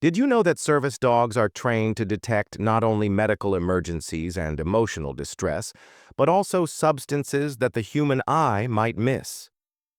Did you know that service dogs are trained to detect not only medical emergencies and emotional distress, but also substances that the human eye might miss?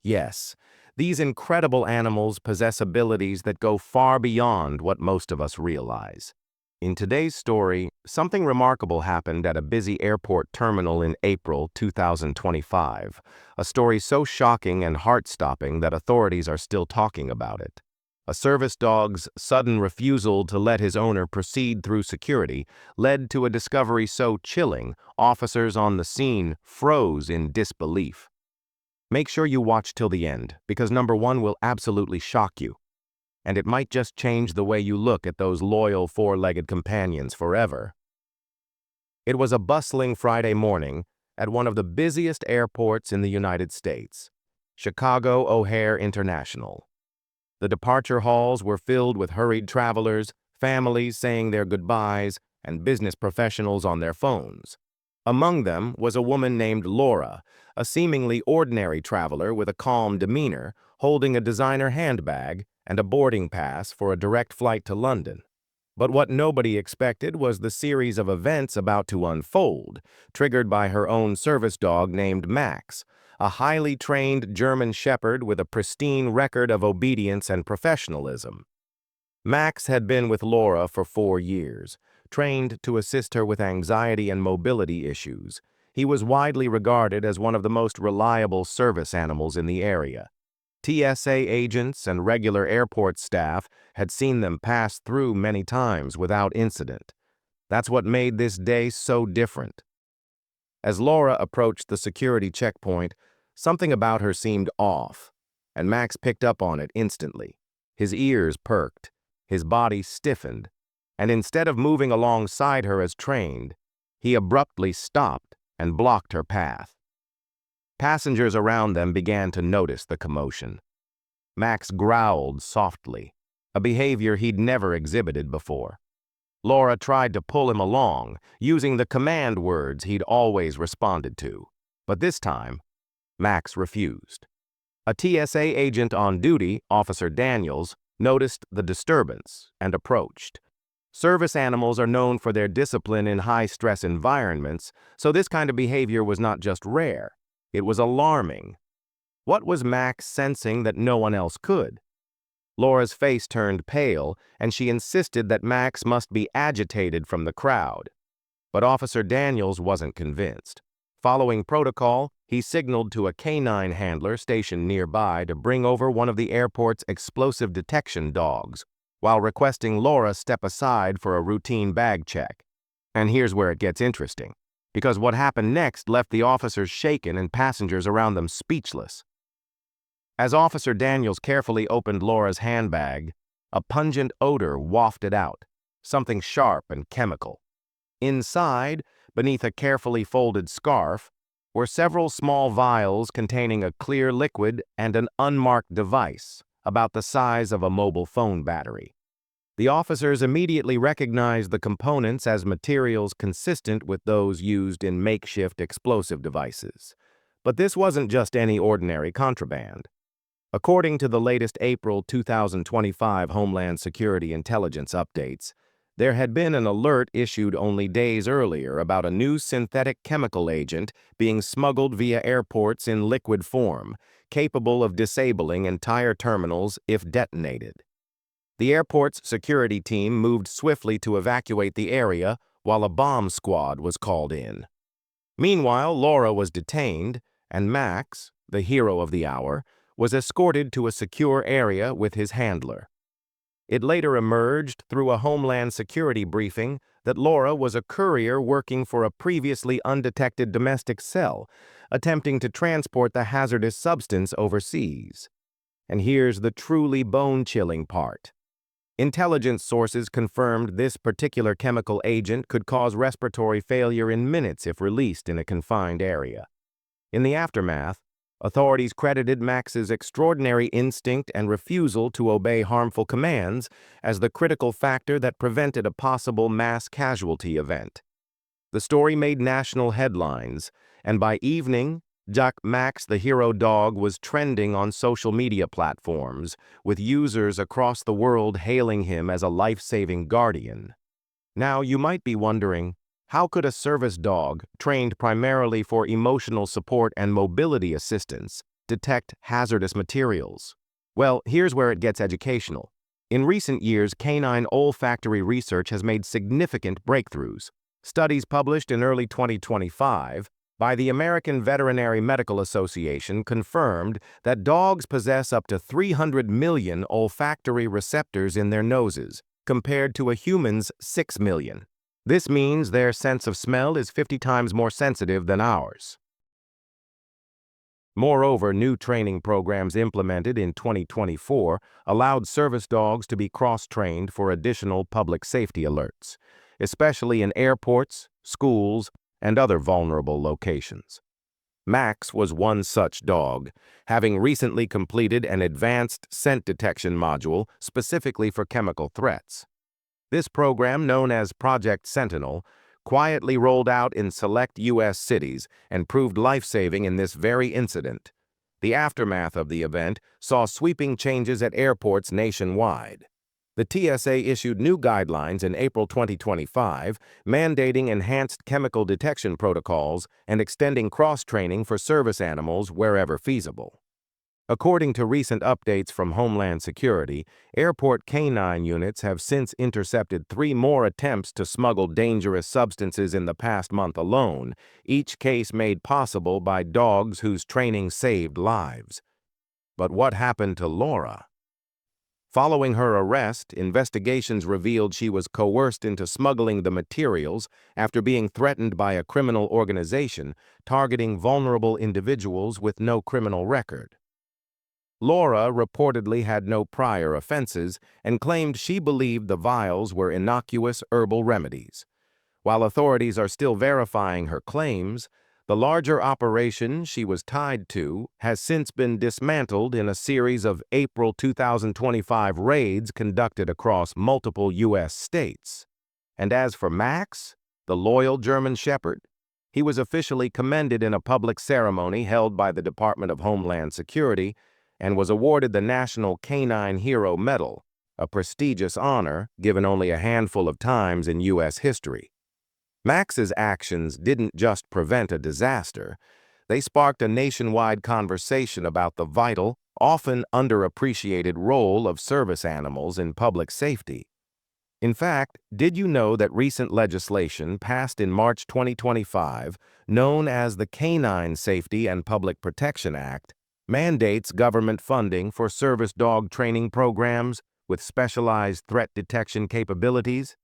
Yes, these incredible animals possess abilities that go far beyond what most of us realize. In today's story, something remarkable happened at a busy airport terminal in April 2025, a story so shocking and heart-stopping that authorities are still talking about it. A service dog's sudden refusal to let his owner proceed through security led to a discovery so chilling, officers on the scene froze in disbelief. Make sure you watch till the end, because number one will absolutely shock you, and it might just change the way you look at those loyal four-legged companions forever. It was a bustling Friday morning at one of the busiest airports in the United States, Chicago O'Hare International. The departure halls were filled with hurried travelers, families saying their goodbyes, and business professionals on their phones. Among them was a woman named Laura, a seemingly ordinary traveler with a calm demeanor, holding a designer handbag and a boarding pass for a direct flight to London. But what nobody expected was the series of events about to unfold, triggered by her own service dog named Max, a highly trained German shepherd with a pristine record of obedience and professionalism. Max had been with Laura for 4 years, trained to assist her with anxiety and mobility issues. He was widely regarded as one of the most reliable service animals in the area. TSA agents and regular airport staff had seen them pass through many times without incident. That's what made this day so different. As Laura approached the security checkpoint, something about her seemed off, and Max picked up on it instantly. His ears perked, his body stiffened, and instead of moving alongside her as trained, he abruptly stopped and blocked her path. Passengers around them began to notice the commotion. Max growled softly, a behavior he'd never exhibited before. Laura tried to pull him along, using the command words he'd always responded to. But this time, Max refused. A TSA agent on duty, Officer Daniels, noticed the disturbance and approached. Service animals are known for their discipline in high-stress environments, so this kind of behavior was not just rare. It was alarming. What was Max sensing that no one else could? Laura's face turned pale, and she insisted that Max must be agitated from the crowd. But Officer Daniels wasn't convinced. Following protocol, he signaled to a canine handler stationed nearby to bring over one of the airport's explosive detection dogs, while requesting Laura step aside for a routine bag check. And here's where it gets interesting, because what happened next left the officers shaken and passengers around them speechless. As Officer Daniels carefully opened Laura's handbag, a pungent odor wafted out, something sharp and chemical. Inside, beneath a carefully folded scarf, were several small vials containing a clear liquid and an unmarked device, about the size of a mobile phone battery. The officers immediately recognized the components as materials consistent with those used in makeshift explosive devices. But this wasn't just any ordinary contraband. According to the latest April 2025 Homeland Security intelligence updates, there had been an alert issued only days earlier about a new synthetic chemical agent being smuggled via airports in liquid form, capable of disabling entire terminals if detonated. The airport's security team moved swiftly to evacuate the area while a bomb squad was called in. Meanwhile, Laura was detained, and Max, the hero of the hour, was escorted to a secure area with his handler. It later emerged through a Homeland Security briefing that Laura was a courier working for a previously undetected domestic cell, attempting to transport the hazardous substance overseas. And here's the truly bone-chilling part. Intelligence sources confirmed this particular chemical agent could cause respiratory failure in minutes if released in a confined area. In the aftermath, authorities credited Max's extraordinary instinct and refusal to obey harmful commands as the critical factor that prevented a possible mass casualty event. The story made national headlines, and by evening, Jack Max, the hero dog, was trending on social media platforms, with users across the world hailing him as a life-saving guardian. Now, you might be wondering, how could a service dog, trained primarily for emotional support and mobility assistance, detect hazardous materials? Well, here's where it gets educational. In recent years, canine olfactory research has made significant breakthroughs. Studies published in early 2025 by the American Veterinary Medical Association confirmed that dogs possess up to 300 million olfactory receptors in their noses, compared to a human's 6 million. This means their sense of smell is 50 times more sensitive than ours. Moreover, new training programs implemented in 2024 allowed service dogs to be cross-trained for additional public safety alerts, especially in airports, schools, and other vulnerable locations. Max was one such dog, having recently completed an advanced scent detection module specifically for chemical threats. This program, known as Project Sentinel, quietly rolled out in select U.S. cities and proved life-saving in this very incident. The aftermath of the event saw sweeping changes at airports nationwide. The TSA issued new guidelines in April 2025, mandating enhanced chemical detection protocols and extending cross-training for service animals wherever feasible. According to recent updates from Homeland Security, airport canine units have since intercepted 3 more attempts to smuggle dangerous substances in the past month alone, each case made possible by dogs whose training saved lives. But what happened to Laura? Following her arrest, investigations revealed she was coerced into smuggling the materials after being threatened by a criminal organization targeting vulnerable individuals with no criminal record. Laura reportedly had no prior offenses and claimed she believed the vials were innocuous herbal remedies. While authorities are still verifying her claims, the larger operation she was tied to has since been dismantled in a series of April 2025 raids conducted across multiple U.S. states. And as for Max, the loyal German Shepherd, he was officially commended in a public ceremony held by the Department of Homeland Security and was awarded the National Canine Hero Medal, a prestigious honor given only a handful of times in U.S. history. Max's actions didn't just prevent a disaster, they sparked a nationwide conversation about the vital, often underappreciated role of service animals in public safety. In fact, did you know that recent legislation passed in March 2025, known as the Canine Safety and Public Protection Act, mandates government funding for service dog training programs with specialized threat detection capabilities?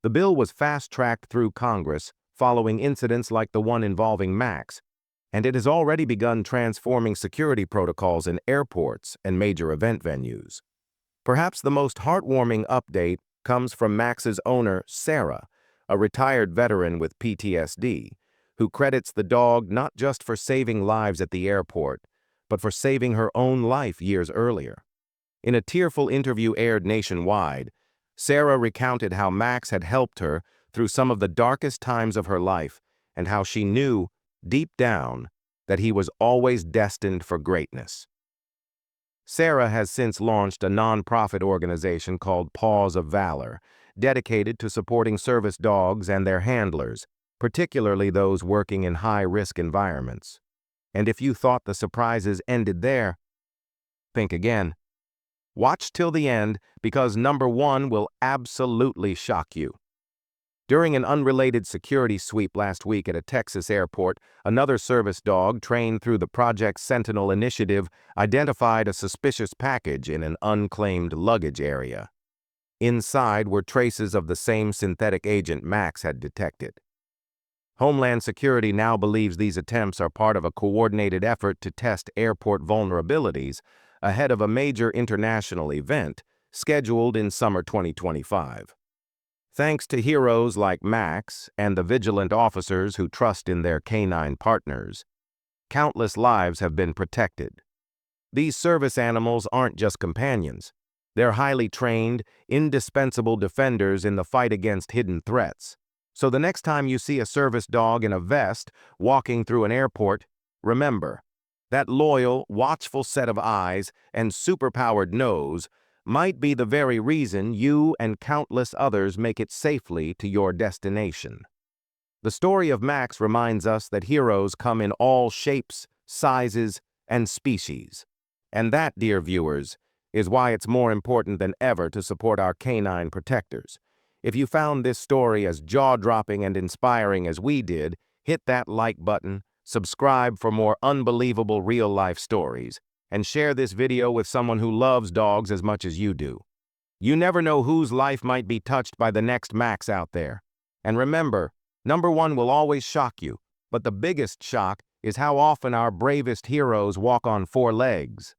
The bill was fast-tracked through Congress following incidents like the one involving Max, and it has already begun transforming security protocols in airports and major event venues. Perhaps the most heartwarming update comes from Max's owner, Sarah, a retired veteran with PTSD, who credits the dog not just for saving lives at the airport, but for saving her own life years earlier. In a tearful interview aired nationwide, Sarah recounted how Max had helped her through some of the darkest times of her life and how she knew, deep down, that he was always destined for greatness. Sarah has since launched a nonprofit organization called Paws of Valor, dedicated to supporting service dogs and their handlers, particularly those working in high-risk environments. And if you thought the surprises ended there, think again. Watch till the end, because number 1 will absolutely shock you. During an unrelated security sweep last week at a Texas airport, another service dog trained through the Project Sentinel initiative identified a suspicious package in an unclaimed luggage area. Inside were traces of the same synthetic agent Max had detected. Homeland Security now believes these attempts are part of a coordinated effort to test airport vulnerabilities ahead of a major international event scheduled in summer 2025. Thanks to heroes like Max and the vigilant officers who trust in their canine partners, countless lives have been protected. These service animals aren't just companions. They're highly trained, indispensable defenders in the fight against hidden threats. So the next time you see a service dog in a vest walking through an airport, Remember, that loyal, watchful set of eyes and superpowered nose might be the very reason you and countless others make it safely to your destination. The story of Max reminds us that heroes come in all shapes, sizes, and species. And that, dear viewers, is why it's more important than ever to support our canine protectors. If you found this story as jaw-dropping and inspiring as we did, hit that like button, subscribe for more unbelievable real-life stories, and share this video with someone who loves dogs as much as you do. You never know whose life might be touched by the next Max out there. And remember, number one will always shock you, but the biggest shock is how often our bravest heroes walk on four legs.